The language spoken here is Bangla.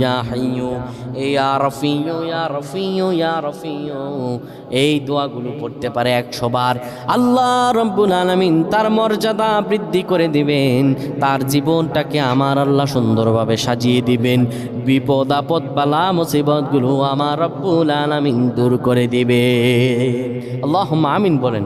ইয়া হাইয়ু ইয়া রাফিয়ু ইয়া রাফিয়ু ইয়া রাফিয়ু, এই দোয়াগুলো পড়তে পারে 100 বার। আল্লাহ রাব্বুল আলামিন তার মর্যাদা বৃদ্ধি করে দিবেন, তার জীবনটাকে আমার আল্লাহ সুন্দরভাবে সাজিয়ে দিবেন। বিপদ আপদ বালা মুসিবতগুলো আমার রাব্বুল আলামিন দূর করে দিবেন। আল্লাহুম্মা আমিন বলেন।